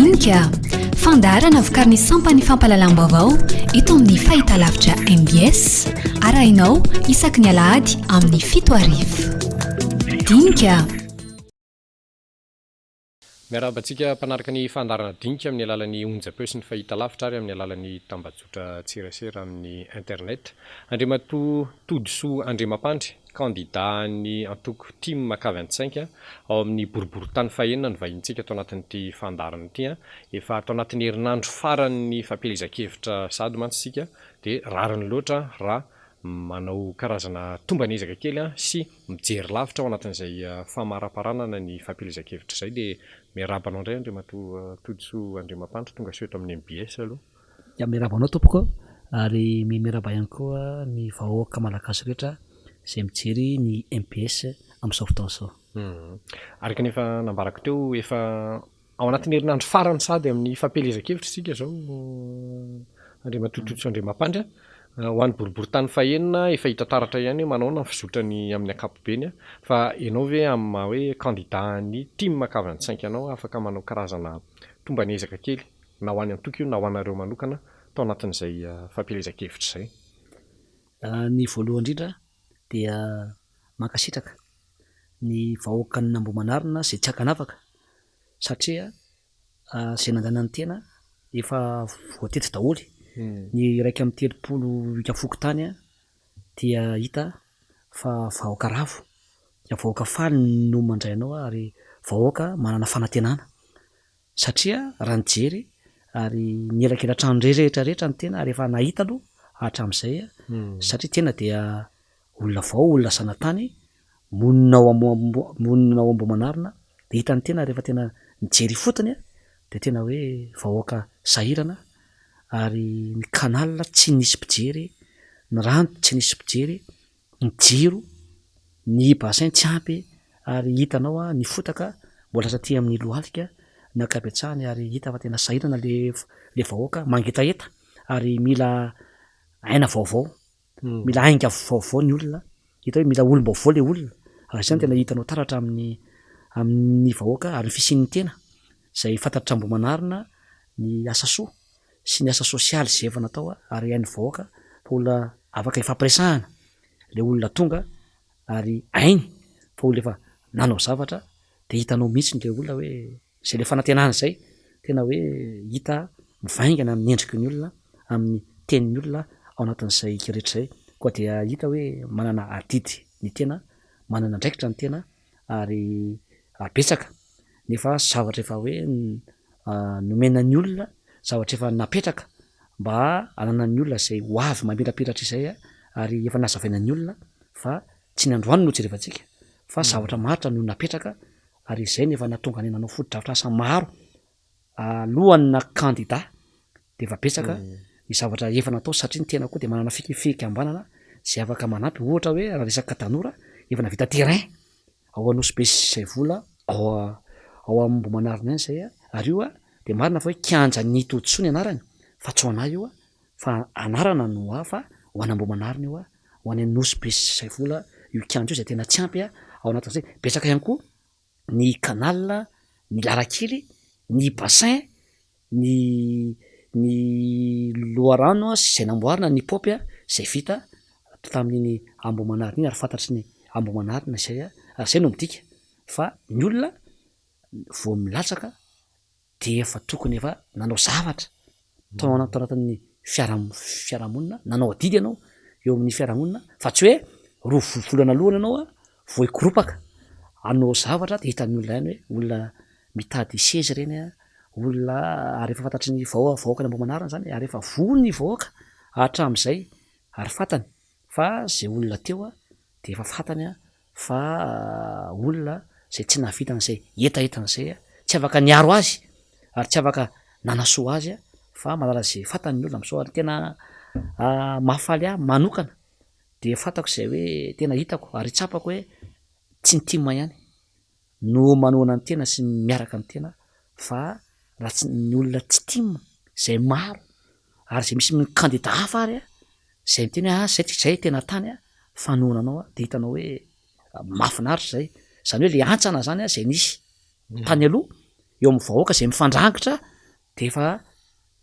Dinika, fandarana vokariny sampany fampalalam-baovao eto amin'ny fahitalavitra MBS arahinao isaky ny alahady amin'ny 7:00. Dinika. Miarabantsika mpanaraka ny fandarana dinika amin'ny alalan'ny onjapeo sy ny fahitalavitra ary amin'ny alalan'ny tambajotra tserasera amin'ny internet. Andriamatoa Todisoa Andriamampandry, candidat ny antoko team K25 ao amin'ny boriboritany fahenina ny vahintsika atao anatin'ity fandarana ity, efa atao anatin'ny herinandro farany fampelezan-kevitra sady mantsika dia rariny loatra raha manao karazana tombanezaka kely sy mijery lavitra ao anatin'izay famaraparanana ny fampelezan-kevitra izay dia miarabanao indray Andriamatoa Todisoa Andriamampandry, tonga soeto amin'ny MBS aloha. Ya miarabanao tompoko, ary miaraba ihany koa ny vahoaka malagasy rehetra izay mijery ny MBS amin'izao fotoana izao. Araka nefa nambarako teo efa ao anatin'ny herinandro farany sady amin'ny fampelezan-kevitra isika izao Andriamatoa Todisoa Andriamampandry. Ho an'ny boriboritany fahenina efa hita taratra ihany manao na fizotrany amin'ny ankapobeny, fa ianao ve amin'ny hoe candidat ny team K25 ianao afaka manao karazana tombanezaka kely na ho an'ny antoko io na ho anareo manokana tao anatin'izay fampelezan-kevitra izay? Ny voalohany indrindra dia mankasitraka ny vahoaka ny Nambomanarina izay tsy hakanavaka satria izay nandana ny tena efa voatety daholo. Ny raika amin'ny 30 ikafoko tany dia hita fa vahoaka ravo, dia vahoaka faly no mandray anao ary vahoaka manana fanantenana satria raha nijery ary nielakelatrano rehetra ny tena rehefa nahita aloha hatramin'izay satria tena dia olona vao, olona sanatany monina ao Ambomanarina dia hita ny tena rehefa tena nijery fotony dia tena hoe vahoaka sahirana. Ary ny kanal tsy nisy mpijery, ny rano tsy nisy mpijery, ny jiro, ny bassin tsy ampy, ary hitanao ny fotaka mbola satria amin'ny lohalika ny ankabetsahany ary hita fa tena sahirana le vahoaka mangetaeta ary mila aina vaovao, mila ainga vaovao ny olona, hita hoe mila olom-baovao le olona. Ary izany tena hitanao taratra amin'ny vahoaka ary ny fisian'ny tena izay fantatra Ambomanarina ny asa soa sy ny asa sosialy izay efa natao ary hain'ny vahoaka fa olona afaka ifampiresahana le olona tonga ary ainy fa olona efa nanao zavatra dia hitanao mihitsy le olona hoe izay le fanantenana izay tena hoe hita mivaingana amin'ny endriky ny olona, amin'ny tenin'ny olona ao anatin'izay rehetra izay, koa dia hita hoe manana adidy ny tena, manana andraikitra ny tena ary betsaka nefa zavatra efa hoe nomena ny olona, zavatra efa napetraka mba ananan'ny olona izay ho avy mamirapiratra izay ary efa nazavaina ny olona fa tsy ny androany no jerevantsika fa zavatra maritra no napetraka ary izay nefa natonga ny nanao foto-drafitr'asa maro alohan'ny candidat dia efa betsaka ny zavatra efa natao satria ny tena koa dia manana fikambanana izay afaka manampy. Ohatra hoe raha resaka tanora efa navita terrain ao Anosy izay vola ao Ambomanarina any izay ary io dia marina fa hoe kianja ny Todisoa ny anarany fa tsy ho anahy io fa anarana no fa ho an'ny Ambomanarina io ho any Anosy izay vola io kianja io izay tena tsy ampy ao anatin'izay. Betsaka ihany koa ny canal, ny larakely, ny bassin, ny loharano sy izay namboarina, ny paopy izay vita tamin'ny Ambomanarina iny ary fantatry ny Ambomanarina izay ary izay no midika fa ny olona vao milatsaka dia efa tokony efa nanao zavatra tao anatin'ny fiarahamonina, nanao adidy ianao eo amin'ny fiarahamonina fa tsy hoe roa volana alohany ianao vao hikoropaka hanao zavatra dia hitan'ny olona ihany hoe olona mitady sezy ireny olona ary efa fantatry ny vahoaka ny Ambomanarina zany ary efa voy ny vahoaka hatramin'izay ary fantany fa izay olona teo dia efa fantany fa olona izay tsy nahavitana izay etaetana izay tsy afaka niaro azy ary tsy afaka nanasoa azy fa malala izay fantany ny olona amin'izao ary tena mahafaly manokana dia fantako izay hoe tena hitako ary tsapako hoe tsy ny tima ihany no manoana ny tena sy miaraka ny tena fa raha tsy ny olona tsy tima izay maro ary izay misy candidat hafa ary izay miteny zay tena tany fanoana anao dia hitanao hoe mahafinaritra izay, izany hoe le antsana zany izay nisy tany aloha eo amin'ny vahoaka izay mifandrangitra de efa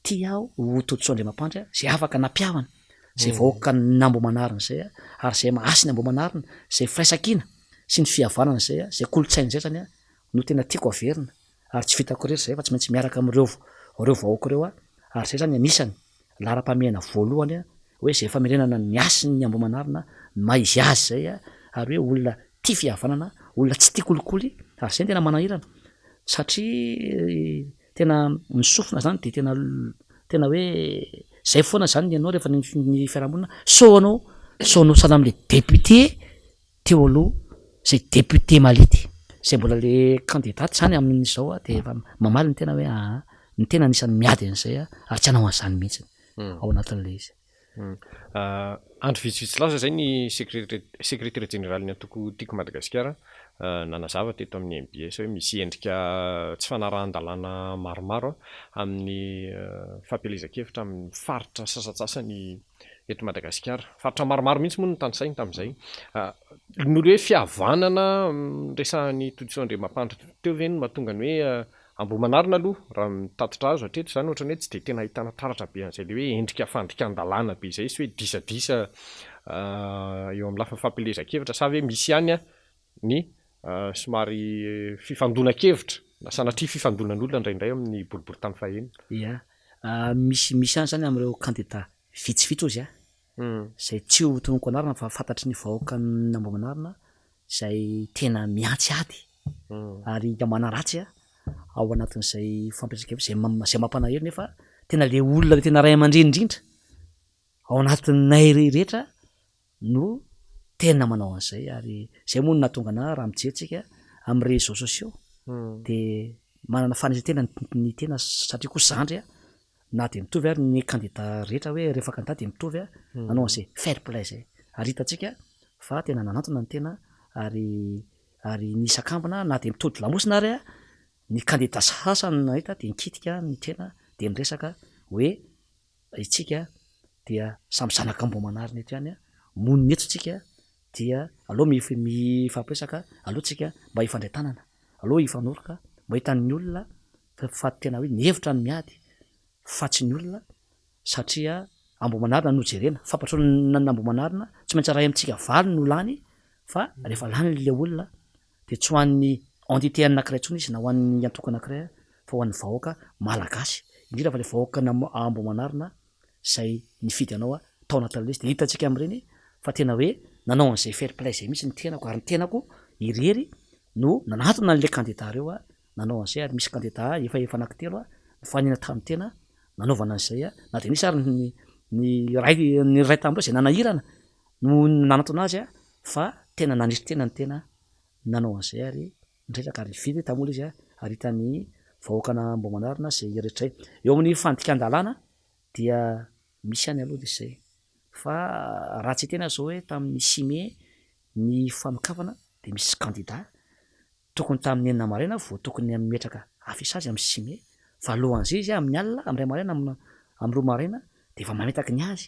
tia aho ho totoso andriamapandry zay afaka nampiavana zay vahoaka nambo manarina zay ary zay mahasiny ambo manarina zay firaisankina sy ny fihavanana zay zay kolotsainy zay zany no tena tiako averina ary tsy vitako rery zay fa tsy maintsy miaraka am'reo vahoaka reo ary zay zany anisany lara-pamehana voalohany hoe zay famerenana ny asiny ambo manarina maizy azy zay ary hoe olona tia fihavanana olona tsy tia kolikoly ary zay tena manahirana satria tena misofina zany de tena hoe zay foana zany ny anao rehefa ny fiarahamonina soanao sana am'le député teo aloha zay député mality zay mbola le candidat zany amin'izao de efa mamaly ny tena hoe ny tena anisan'ny miady an'izay ary tsy anao an'izany mihitsy ao anatin'le izy andro vitsivitsy laza zay ny secrétaire général ny antoko tiako Madagasikara nanazava teto amin'ny MBS hoe misy endrika tsy fanarahan-dalàna maromaro amin'ny fampielezan-kevitra amin'ny faritra sasatsasany eto Madagasikara faritra maromaro mihitsy moa no tanysainy tamin'izay nolo hoe fihavanana resahan'ny tojoso andriamapandry teo ve no mahatonga ny hoe Ambohimanarina aloha raha mitatitra azo hatreto zany ohatrany hoe tsy de tena ahitana taratra be an'izay le hoe endrika fandrikan-dalàna be izay sy hoe disadisa eo amin'ny lafiny fampielezan-kevitra sa hoe misy ihany ny somary fifandona-kevitra sanatria fifandonan'olona indraindray amin'ny boribory tany faheny ia misy any zany am'ireo candidat vitsivitsy ozy zay tsy ho tonoko anarina fa fantatry ny vahoaka ny Ambohimanarina zay tena miantsy ady ary manaratsy ao anatin'izay fampielezan-kevitra zay mampanahery nefa tena le olona le tena ray aman-dreny indrindra ao anatinay rehetra no tena manao an'izay ary zay moa no nahatonga ana raha mijerytsika amin'ny réseaux sociaux de manana fanitsetena ny tena satria koa zandry na de mitovy ary ny candidat rehetra hoe rehefa candidat de mitovy nanao an'izay fair play zay ary hitantsika fa tena nanantona ny tena ary ny sakambana na de mitody lamosina ary ny candidat sasany nahita de nikitika ny tena de miresaka hoe itsika dia samy zanaka Ambohimanarina eto ihany monina eto tsika dia aloha mifampiresaka aloha tsika mba hifandray tanana aloha hifanoroka mba hitan'ny olona fa tena hoe ny hevitra ny miady fa tsy ny olona satria Ambohimanarina no jerena fampatrona ny Ambohimanarina tsy maintsy rahay amintsika valy no lany fa rehefa lany le olona de tsy hoan'ny entité anankiray tsony izy na ho an'ny antoko anankiray fa ho an'ny vahoaka malagasy indrindra fa le vahoaka Ambohimanarina zay nifidy anao tao anatin'le izy de hitantsika amin'ireny fa tena hoe nanao an'izay fair play zay mihitsy ny tenako ary ny tenako irery no nanatona n'le candidat reo nanao an'izay ary misy candidat efa anankitelo mifanina tamin'ny tena nanaovana an'izay na de nisy ary ny ray tamindreo zay nanahirana no nanatona azy fa tena nanisy tena ny tena nanao an'izay ary nitresaka ary vidy tamola izy ary hitany vahoakana Ambohimanarina zay rehetra eo amin'ny fandikan-dalàna dia misy any aloha izay fa raha tsy tena zao hoe tamin'ny 6 mai ny fanokafana de misy candidat tokony tamin'ny 9 maraina vao tokony metraka afisy azy amin'ny 6 mai fa alohan'izay izy amin'ny alina amin'ny 2 maraina amin'ny 2 maraina de efa mametaka ny azy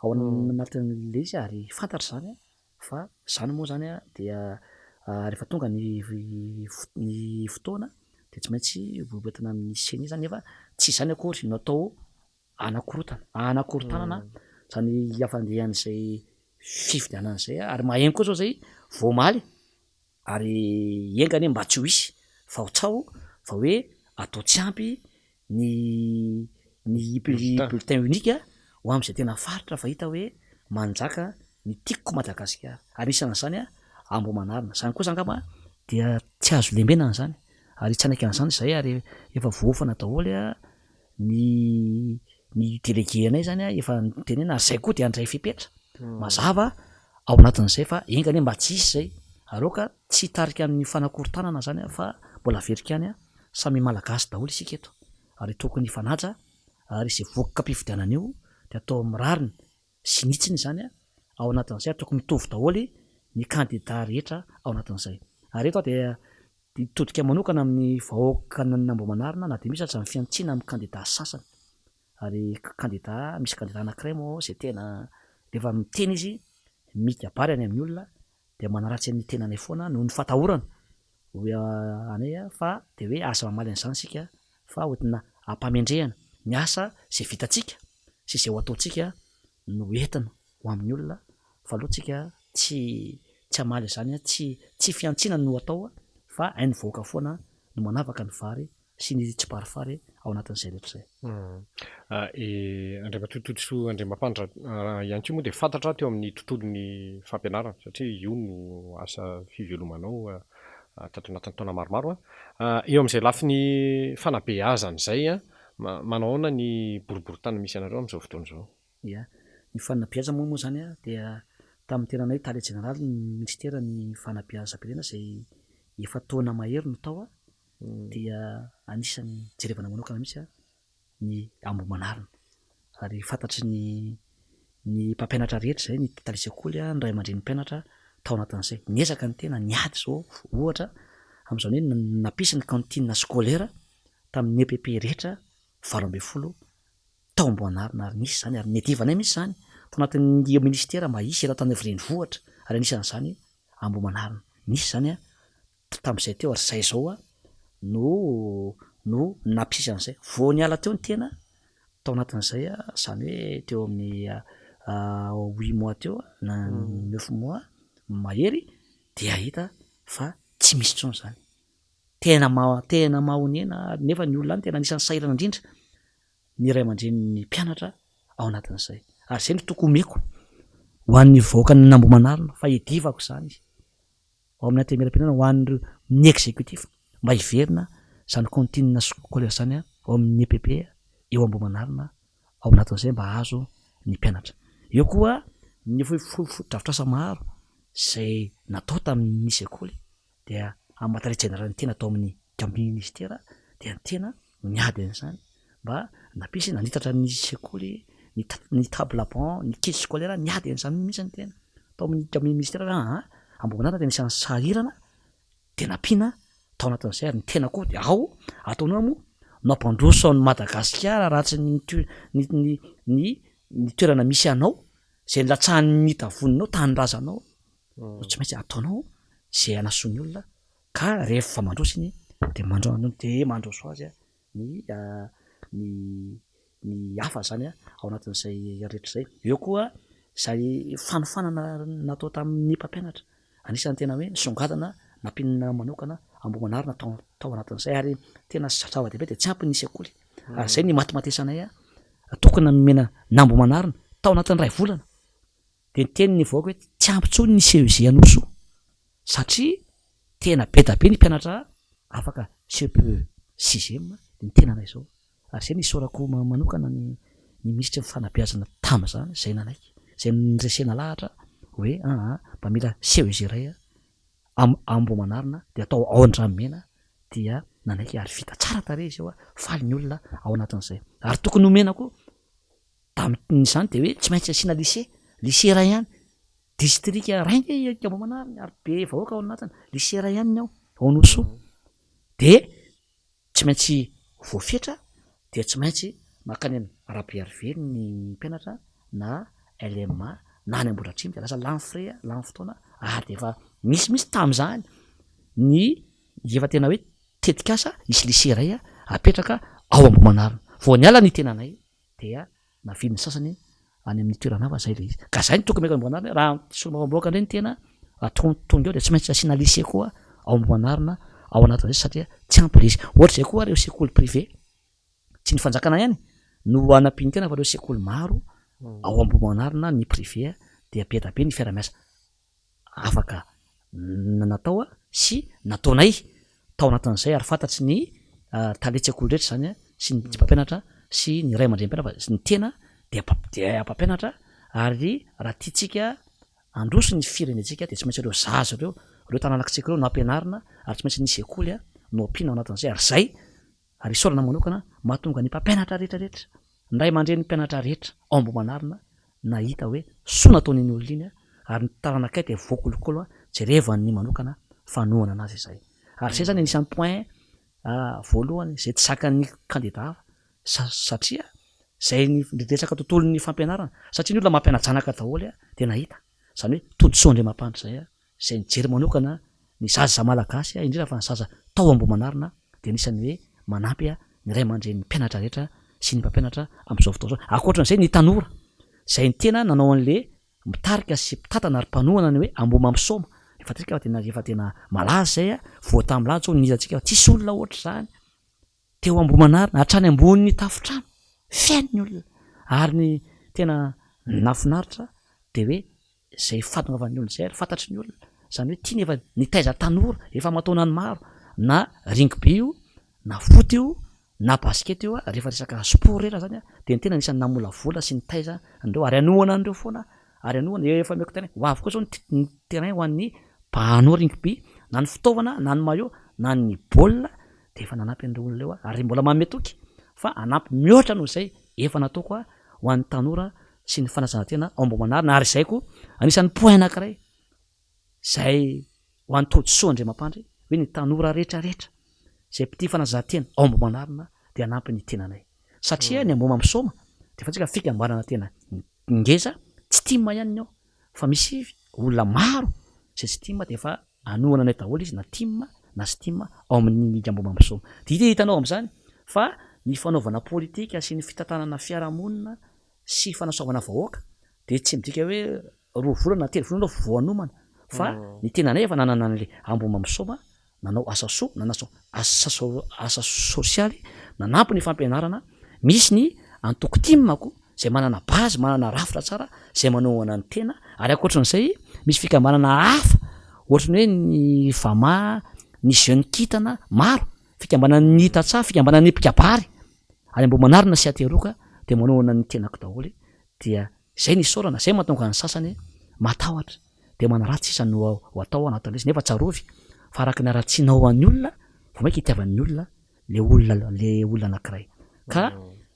ao anatin'le izy ary fantatra zany fa zany moa zany dia rehefa tonga ny fotoana de tsy maintsy voentina amin'ny seny zany nefa tsy zany akory natao anakorotanana zany afandehan'izay fifidianan'izay ary maheno koa zao zay voamaly ary engany mba tsy ho isy fa otsao fa hoe atao tsy ampy ny bulletin unique ho am'izay tena faritra fa hita hoe manjaka ny tiako Madagasikara ary isan'izany Ambohimanarina zany kosa angamba dia tsy azo lembenana zany ary tsanaiky an'izany zay ary efa voafana daholo ny délégué anay zany efa tenena ary zay koa de andray fipetra mazava ao anatin'izay fa engany mba tsy isy zay aroka tsy hitarika amin'ny fanakorotanana zany fa mbola verika any samy malagasy daholo isika eto ary tokony fanaja ary izay voaka mpifidianana io de atao mirariny sy nitsiny zany ao anatin'izay tokony mitovy daholo ny candidat rehetra ao anatin'izay ary eto de todika manokana amin'ny vahoaka ny Ambohimanarina na de misy aza amin'ny fiantsina amin'ny candidat sasany ary misy candidat anankiray moa zay tena rehefa miteny izy mikabary any amin'ny olona de manaratsy ny tenanay foana noho ny fatahorana anay fa de hoe asa mamaly an'izany sika fa ohatina ampamendrehana ny asa zay vitantsika sy zay ho ataontsika no entina ho amin'ny olona fa alohantsika tsy amaly zany tsy fiantsina no atao fa hainy voaka foana no manavaka ny vary sy ny tsiparifary ao anatin'izay rehetra zay. Andray matotoso andray mampanitra ihany ko moa dia fantatra teo amin'ny tontolon'ny fampianarana satria io no asa fivelomanao tato anatin'ny taona maromaro eo amin'izay lafi ny fanabeazana izay manao ahoana ny boriboritany misy anareo amin'izao fotoana izao? Ia, ny fanabeazana moa zany dia tamin'ny tenanay talia jeneraly ny ministera ny fanabeazam-pirenena zay efa taona mahery no tao dia anisan'ny jerevana manokana mihitsy ny ambomanarina ary fantatry ny mpampianatra rehetra zay ny talia sekoly ny ray aman-dren'ny mpianatra tao anatin'izay niezaka ny tena niady zao ohatra amin'izao hoe nampisy ny cantine scolaire tamin'ny EPP rehetra 20 tao amboanarina ary misy zany ary nedivanay misy zany tao anatin'ny ministera mahisy eto tany Renivohitra ary anisan'izany ambomanarina misy zany tamin'izay teo ary zay zao no nampisy an'izay vao niala teo ny tena tao anatin'izay zany hoe teo amin'ny 8 mois teo na 9 mois mahery dia hita fa tsy misy tsony zany tena mahonena nefa ny olona any tena anisan'ny sairana indrindra ny ray aman-dren'ny mpianatra ao anatin'izay ary zay no toko omeko ho an'ny vahoaka ny nambomanarina fa edivako zany ao amin'ny antemeram-pirenena ho an'ireo ny exécutif mba hiverina zany cantine scolaire zany ao amin'ny EPP eo ambomanarina ao anatin'izay mba azo ny mpianatra eo koa ny fodrafitrasa maro zay natao tamin'ny sekoly dia amatare jeneraly tena atao amin'ny ministera dia tena niady an'izany mba nampisy nanitatra ny sekoly ny table banc ny kit scolaire niady an'izany mihitsy ny tena atao amin'ny ministera ambomanarina tena isan'ny sarirana dia nampiana tao anatin'izay ary ny tena koa dia ao ataonao moa nampandroso ny Madagasikara raha tsy ny toerana misy anao zay latsahan'ny tavoninao tanindrazanao tsy maintsy ataonao zay anasony olona ka rehefa mandroso iny dia mandroso azy ny hafa zany ao anatin'izay rehetra zay eo koa zay fanofanana natao tamin'ny mpampianatra anisan'ny tena hoe songadana nampinana manokana ambomanarina tao anatin'izay ary tena zava-dehibe dia tsy ampy ny sekoly ary zay ny matimatesanay tokony nomena nambomanarina tao anatin'ny 2 volana dia nyteny ny vahoaka hoe tsy ampy tsony ny CEG anoso satria tena be da be ny mpianatra afaka CPE 6e dia ny tenanay zao ary zay nisorako manokana ny ministra fanabeazana tamin'izany zay nanaiky zay niresena lahatra hoe mba mila CEG iray ambomanarina dia atao ao an-dramomena dia nanaiky ary vita tsara tare izy eo faly ny olona ao anatin'izay ary tokony homenako tamin'izany dia hoe tsy maintsy asiana lycée ray ihany distrika rainga ambomanarina ary be vahoaka ao anatiny lycée ray ihany ny ao Anoso dia tsy maintsy voafetra dia tsy maintsy makany arabe ny mpianatra na LMA na any Ambohidratrimo dia lasa lany frais lany fotoana ary dia efa misy tamin'izany ny efa tena hoe tetikasa isy lycée ray apetraka ao ambomanarina vao niala ny tenanay dia navidy ny sasany any amin'ny toerana hafa zay le izy ka zay ny tokony meka ambomanarina raha somavamboaka indray ny tena tonga eo dia tsy maintsy asiana lycée koa ao ambomanarina ao anatin'izay satria tsy ampy le izy ohatra zay koa reo sekoly privé tsy ny fanjakana ihany no anampiany tena fa reo sekoly maro ao ambomanarina ny privé dia be da be ny fiara-miasa afaka natao sy nataonay tao anatin'izay ary fantatry ny taletsekoly rehetra zany sy ny mpampianatra sy ny ray aman-dren'ny mpianatra ny tena dia mpampianatra ary raha tiatsika androso ny firenetsika dia tsy maintsy reo zaza reo tanànakitsika reo no ampianarina ary tsy maintsy ny sekoly no ampiana ao anatin'izay ary zay ary isorana manokana mahatonga ny mpampianatra rehetrarehetra ny ray aman-dren'ny mpianatra rehetra ao ambomanarina nahita hoe soa nataon'iny olona iny ary ny taranakay dia voakolokolo jerevany manokana fanohana anazy izay ary zay zany anisan'ny point voalohany zay tsy sakan'ny kandida satria zay ny resaka tontolon'ny fampianarana satria ny olona mampiana-janaka daholo dia nahita zany hoe todisondre mampanitra zay nijery manokana ny zaza malagasy indrindra fa ny zaza tao ambomanarina dia anisan'ny hoe manampy ny ray aman-dreny ny mpianatra rehetra sy ny mpampianatra am'izao fotoa zao akoatran'izay ny tanora zay ny tena nanao an'le mitarika sy mpitatana ary mpanohana ny hoe amboma am'soma efa tena malaza zay a voa tam'lahy zao nizatsika tsisy olona ohatr' zany teo ambomanarina hatrany ambon'ny tafotrano fiainy ny olona ary ny tena nafinaritra de hoe zay fatongavany olona zay ary fantatry ny olona zany hoe tia ny efa nitaiza tanora efa mataona ny maro na rugby io na foot io na basket io a rehefa resaka sport rera zany a de ny tena nisan'ny namola vola sy nitaiza andreo ary anohana andreo foana ary anohana efa miako tena ho avy koa zao ny terrain ho an'ny mpanao rugby na ny fitaovana na ny maillot na ny baolina de efa nanampy andreo olona eo a ary mbola mametoky fa anampy mihoatra noho zay efa nataoko a ho an'ny tanora sy ny fanasanantena ao ambomanarina ary zay koa anisan'ny point anankiray zay ho an'ny tojosoa andriamampandry hoe ny tanora rehetrarehetra zay mpity fanazantena ao ambomanarina de anampy ny tenanay satria ny amboma misoma de fa tsika fikambarana tena ngeza tsy tima ihany ao fa misy olona maro zay tsy tima de fa anohana anay daholo izy na tima na sy tima ao amin'ny amboma misoma de hitanao am'zany fa ny fanaovana politika sy ny fitantanana fiarahamonina sy fanasoavana vahoaka de tsy midika hoe roa volana telo volana voanomana fa ny tenanay efa nanana an'le amboma misoma nanao asa soa nanao asa sosialy nanampy ny fampianarana misy ny antoko timako zay manana bazy manana rafitra tsara zay manohana ny tena ary akoatran'izay misy fikambanana hafa ohatrany hoe ny fama ny jeune kitana maro fikambanana ny hitatsa fikambanana ny pikabary ary ambomanarina sy ateroka de manohana ny tenako daholo dia zay ny saorana zay mahatonga ny sasany matahotra de manaratsy isa no ho atao anatin'izy nefa tsarovy fa araka ny aratsinao an'ny olona vo mainka hitiavan'ny olona le olona anankiray ka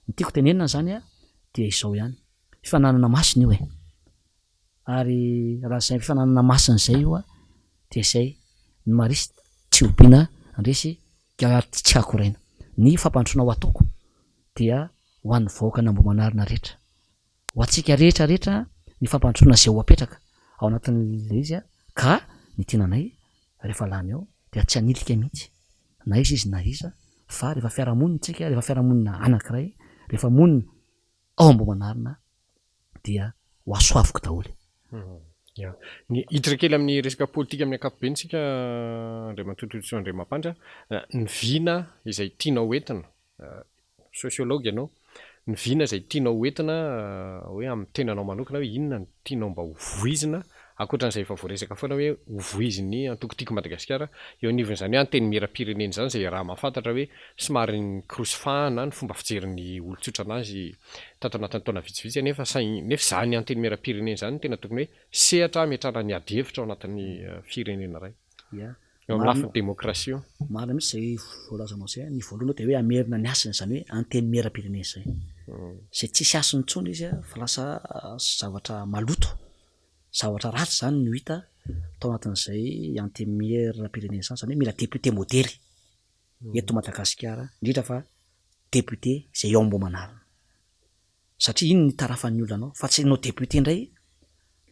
ny tiako tenenina zany a dia izao ihany fifananana masina io e ary raha zay fifananana masina zay io a de zay ny marisy tsy obiana andresy tsy akoraina ny fampandrosona ho ataoko dia ho an'ny vahoaka ny ambomanarina rehetra ho atsika rehetrarehetra ny fampandrosona zay ho apetraka ao anatin'le izy a ka ny tenanay rehefa lany ao de tsy hanilika mihitsy na izy na iza fa rehefa fiarahamonina tsika rehefa fiarahamonina anankiray rehefa monina ao ambomanarina dia ho asoaviko daholo ny hiditra kely amin'ny resaka politika amin'ny ankapobeny tsika andriamatotoso andriamampandra ny vina izay tianao entina sosiology ianao ny vina izay tianao entina hoe amin'ny tenanao manokana hoe inona ny tianao mba hovoizina akoatran'izay efa voaresaka foana hoe hovoiziny antokotiako Madagasikara eo anivon'izany hoe anteny miram-pireneny zany zay raha mahafantatra hoe somary ny krosifahana ny fomba fijerin'ny olon-tsotra anazy tato anatin'ny taona vitsivitsy nefa zany anteny miram-pireneny zany tena tokony hoe sehatra metrara ny adihevitra ao anatin'ny firenena ray eo amin'ny lafin'ny demokrasia marina mihitsy zay voalazanao zay ny voalohana de hoe amerina ny asiny zany hoe anteny miram-pireneny zay zay tsisy asiny tsony izy a fa lasa zavatra maloto zavatra ratsy zany no hita tao anatin'izay anteny miram-pireneny zany zany hoe mila député modely eto Madagasikara indrindra fa député zay eo ambomanarina satria iny ny tarafan'ny olona anao fa tsy nao député indray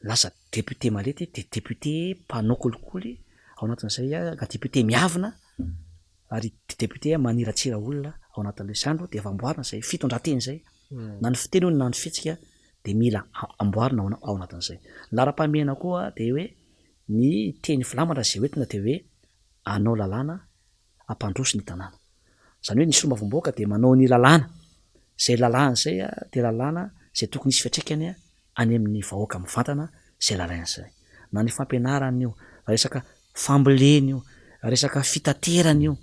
lasa député malety de député mpanao kolikoly ao anatin'izay ka député miavina ary député maniratsira olona ao anatin'le sandro de efa amboarina zay fitondrateny zay na ny fiteny hono na ny fihetsika de mila amboarina ao anatin'izay laram-pamehana koa de hoe ny teny filamatra zay hoentina de hoe anao lalàna ampandroso ny tanàna zany hoe ny somba vomboaka de manao ny lalàna zay lalàna zay a de lalàna zay tokony isy fiatraikany any amin'ny vahoaka mivantana zay lalàna zay na ny fampianarana io resaka fambolena io resaka fitaterana io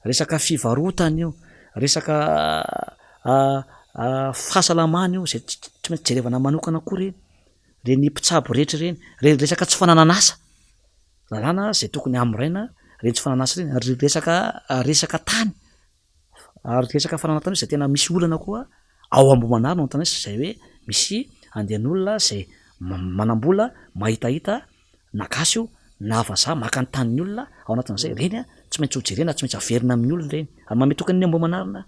resaka fivarotana io resaka fahasalamana io zay tsy maintsy jerevana manokana koa reny mpitsabo rehetra reny resaka tsy fanananasa lalàna zay tokony amraina reny tsy fananasa reny ary resaka tany ary resaka fananatany zay tena misy olana koa ao ambomanarina no tana zay hoe misy andehan'olona zay manambola mahitahita nakasy io na avazaha maka ny tany'ny olona ao anatin'izay reny a tsy maintsy hojerena tsy maintsy averina amin'ny olona reny ary mametokany ny ambomanarina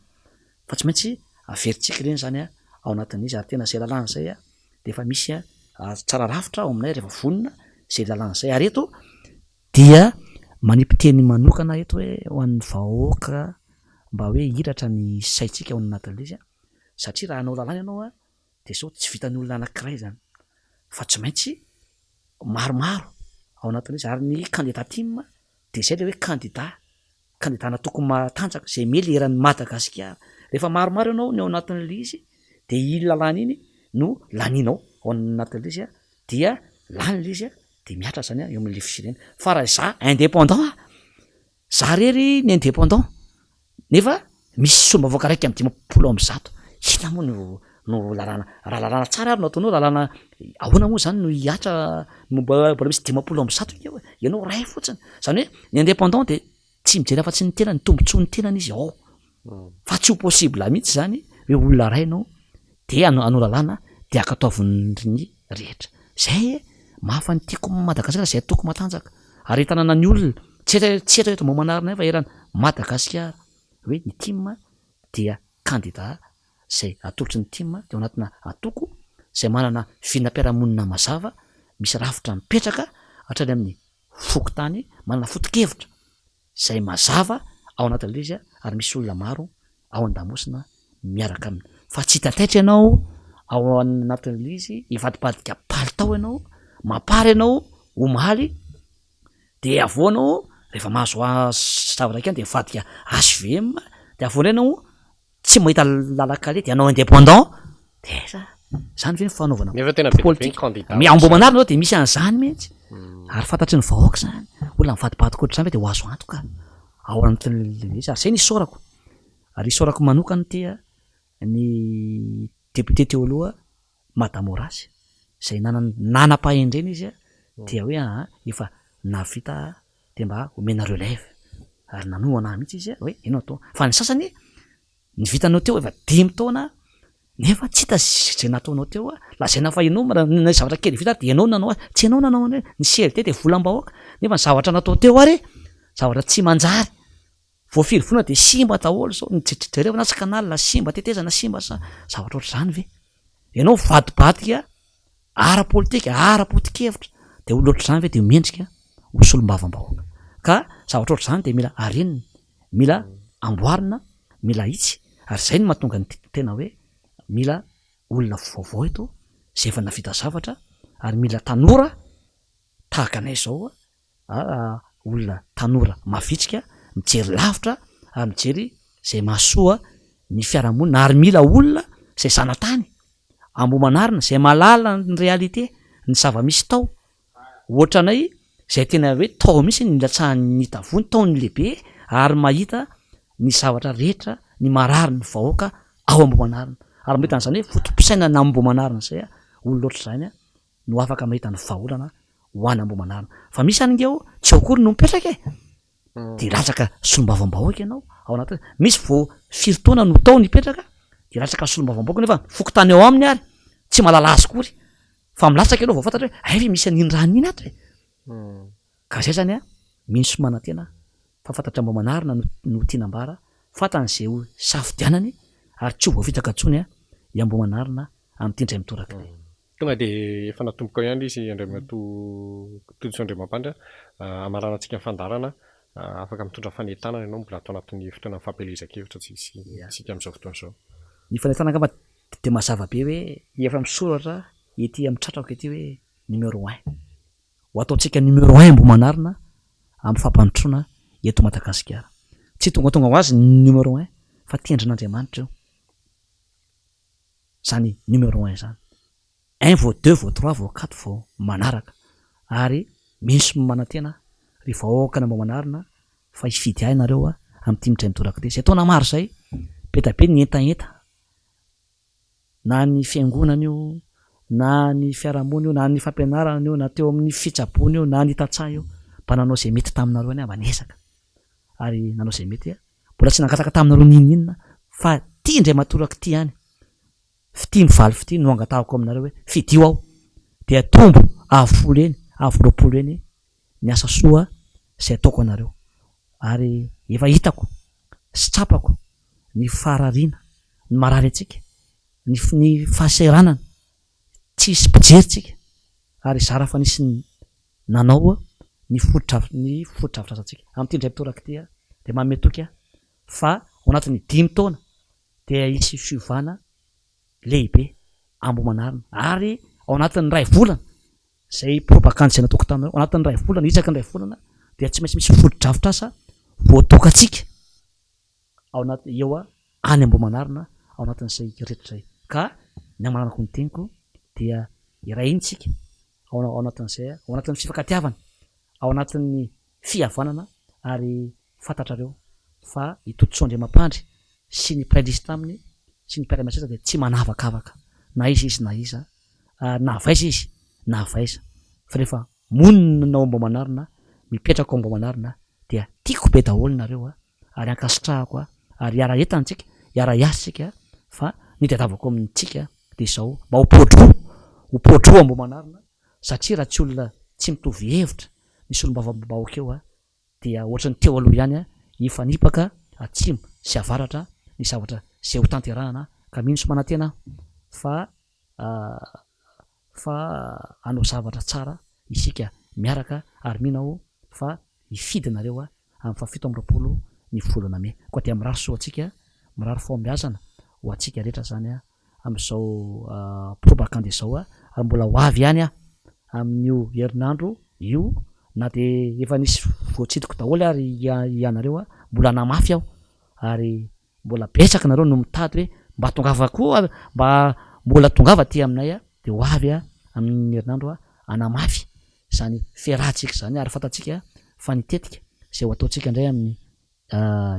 fa tsy maintsy averitsika reny zany a ao anatin'izy ary tena zay lalàna zay a de efa misy tsara rafitra ao aminay rehefa vonona zay lalàna zay ary eto dia manimpiteny manokana eto hoe ho an'ny vahoaka mba hoe hiratra ny saitsika ao anatin'le izy a satria raha anao lalàna ianao a de sao tsy vitan'ny olona anankiray zany fa tsy maintsy maromaro ao anatin'le izy ary ny candidatim de zay le hoe candidana tokony matanjaka zay mely eran'ny Madagasikara rehefa maromaro ianao ny ao anatin'le izy de iny lalàna iny no laninao ao anatin'le izy a dia lany le izy a de miatra zany a eo amin'le firenena fa raha za indépendant za rery ny indépendant nefa misy somba voaka raiky amin'ny 50% hina moa no lalàna raha lalàna tsara ary no ataonao lalàna ahoana moa zany no hiatra mbola misy 50% io ianao ray fotsiny zany hoe ny indépendant de tsy mijery afa-tsy ny tena ny tombontsoa ny tenany izy ao fa tsy ho possible mihitsy zany hoe olona ray anao de anao lalàna de akataovin'ny rehetra zay mahafa ny tiako Madagasikara zay toko matanjaka ary tanàna ny olona tsy etra eto mbo manarina fa eran'ny Madagasikara hoe ny team dia candidat zay atolotry ny team de ao anatina atoko zay manana vinam-piarahamonina mazava misy rafitra mipetraka hatrany amin'ny fokotany manana foto-kevitra zay mazava ao anatin'le izy ary misy olona maro ao an-damosina miaraka aminy fa tsy hitaitaitra ianao ao anatin'le izy ivadibadika palitao ianao mapary ianao omaly de avoanao rehefa mahazo zavatra kany de vadika HVM de avoana ianao tsy mahita lalakale de anao indépendant de zany ve ny fanaovana politika ambo manarina ao de misy an'izany mihitsy ary fantatry ny vahoaka zany olona mivadibadika ohatr'izany ve de ho azo antoka ao anatin'le izy ary zay ny isaorako ary isaorako manokana tia ny député teo aloha Madame Horace zay nanam-pahendrena izy dia hoe efa navita de mba omena relève ary nanoa anahy mihitsy izy hoe ianao atao fa ny sasany ny vitanao teo efa 10 taona nefa tsy hita zay nataonao teo lazaina fa ianao na zavatra kely vita de ianao nanao tsy ianao nanao ny CRT de volam-bahoaka nefa ny zavatra natao teo ary zavatra tsy manjary voafiry fonana de simba daholo sao jereo na tsy kanalina simba tetezana simba sa zavatra ohatr'izany ve ianao vadibadika ara-politika ara-potikevitra de olo ohatr'izany ve de mendrika ho solombavam-bahoaka ka zavatra ohatr'izany de mila arenina mila amboarina mila itsy ary zay no mahatonga ny tena hoe mila olona vaovao eto zay efa navita zavatra ary mila tanora tahaka anay zao olona tanora mavitsika mijery lavitra ary mijery zay mahasoa ny fiarahamonina ary mila olona zay zanatany ambo manarina zay malala ny réalité ny zava-misy tao ohatranay zay tena hoe tao misy ny latsahan'ny tavony tao ny lehibe ary mahita ny zavatra rehetra ny marary ny vahoaka ao ambo manarina ary mahita an'izany hoe fotom-pisaina na ambo manarina zay olona ohatr'izany no afaka mahita ny vahaolana ho any ambo manarina fa misy aningeo tsy aokory no mipetraka de latsaka solombavam-bahoaka ianao ao anaty misy vao firitaona no tao nipetraka de latsaka solombavam-bahoaka nefa fokotany ao aminy ary tsy malala azy kory fa milatsaka ianao vao fantatra hoe ay ve misy an'iny raha niny atra ka zay zany miny somana tena fa fantatra mbo manarina no tianambara fantan'zay ho safidianany ary tsy ho voavitaka ntsony iambo manarina amin'ny tindray mitoraka tonga de efa natomboka ihany izy andriamato toditso andriamampandra amarana antsika mifandarana afaka mitondra fanentanana ianao mbola atao anatin'ny fotoana fampelezan-kevitra tsika am'izao fotoana zao ny fanentanana angamba de mazava be hoe efa misoratra ety amin'ny tratrako ety hoe numéro 1 ho ataontsika numéro 1 mbo manarina amin'ny fampanotrona eto Madagasikara tsy tongatonga ho azy numéro 1 fa tendrin'Andriamanitra io zany numéro 1 zany 1 vao 2 vao 3 vao 4 vao manaraka ary misy manantena ry vahoaka na mbo manarina fa hifidy ahy nareo amin'ny timidray mitoraka ty zay taona maro zay betabe ny entaenta na ny fiangonana io na ny fiarahamony io na ny fampianarana io na teo amin'ny fitsabony io na ny tatsaha io mba nanao zay mety taminareo any mba niezaka ary nanao zay mety mbola tsy nangataka taminareo nininina fa tia indray matoraka ty hany fity mivaly fity no angatahako aminareo hoe fidio aho de atombo avolo eny avoroapolo eny ny asa soa zay ataoko anareo ary efa hitako sy tsapako ny farariana ny marary atsika ny fahaseranana tsy isy pijerytsika ary zara fa nisy nanao ny fototra atrasatsika amin'ny ty ndray mitoraka ty de mametoky fa ao anatin'ny 5 taona dia isy fiovana lehibe ambomanarina ary ao anatin'ny ray volana zay propagande zay nataoko taminareo ao anatin'ny ray volana isaky ny ray volana dia tsy maintsy misy foto-drafitrasa voatokatsika ao anaty eo any ambomanarina ao anatin'izay rehetra zay ka ny amananako ny teniko dia iray intsika ao anatin'izay ao anatin'ny fifankatiavana ao anatin'ny fihavanana ary fantatrareo fa itotsoandriamampandry sy ny prailista aminy sy ny mpiara-miasatra dia tsy manavakavaka na izy na iza na avaiza izy na avaiza fa rehefa monina nao ambomanarina mipetraka ao ambomanarina dia tiako be daholo nareo ary ankasitrahako ary iara entantsika iara iasitsika fa nitadiavako amintsika dia izao mba hopodro ambomanarina satria raha tsy olona tsy mitovy hevitra nisy olom-bavam-bahoaka eo dia ohatrany teo aloha ihany hifanipaka atsimo sy avaratra ny zavatra zay ho tanterahana ka mino sy manantena fa anao zavatra tsara isika miaraka ary minao fa hifidinareo amin'ny fafito am'roapolo ny volana me koa dia mirary soa atsika mirary fombiazana ho atsika rehetra zany am'izao propagande zao ary mbola ho avy ihany amin'io herinandro io na de efa nisy voatsidiko daholo ary ianareo mbola namafy aho ary mbola betsaka nareo no mitady hoe mba tongava koa mba mbola tongava ty aminay de ho avy amin'ny herinandro anamafy zany fiarahantsika zany ary fantatsika fa nitetika zay ho ataontsika indray amin'ny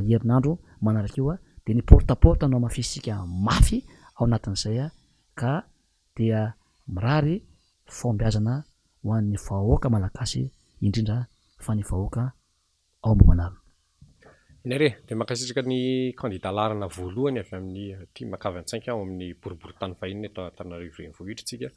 herinandro manaraka io de ny portaporte no amafisitsika mafy ao anatin'izay ka dia mirary fombiazana ho an'ny vahoaka malagasy indrindra fa ny vahoaka ao ambomanarina inare de makasitraka ny candidat larana voalohany avy amin'ny ty makavantsaika ao amin'ny boribory tany vahiny atao Antananarivo renivohitritsika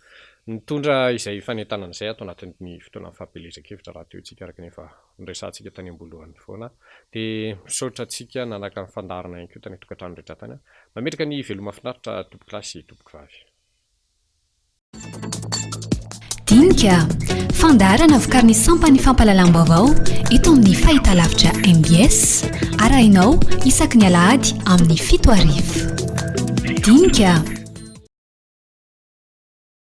nitondra izay fanentanana izay atao anatin'ny fotoana fampelezan-kevitra raha teo tsika araka nefa nresantsika tany ambolohany foana de misaotra atsika nanaka ny fandarana ihany koa tany tokantrano rehetra tany mametraka ny veloma finaritra tompoko lasy tompoko vavy Dinika, fandarana vokariny sampany fampalalam-baovao eto amin'ny fahitalavitra MBS arahinao isaky ny alahady amin'ny 7 arivo. Dinika.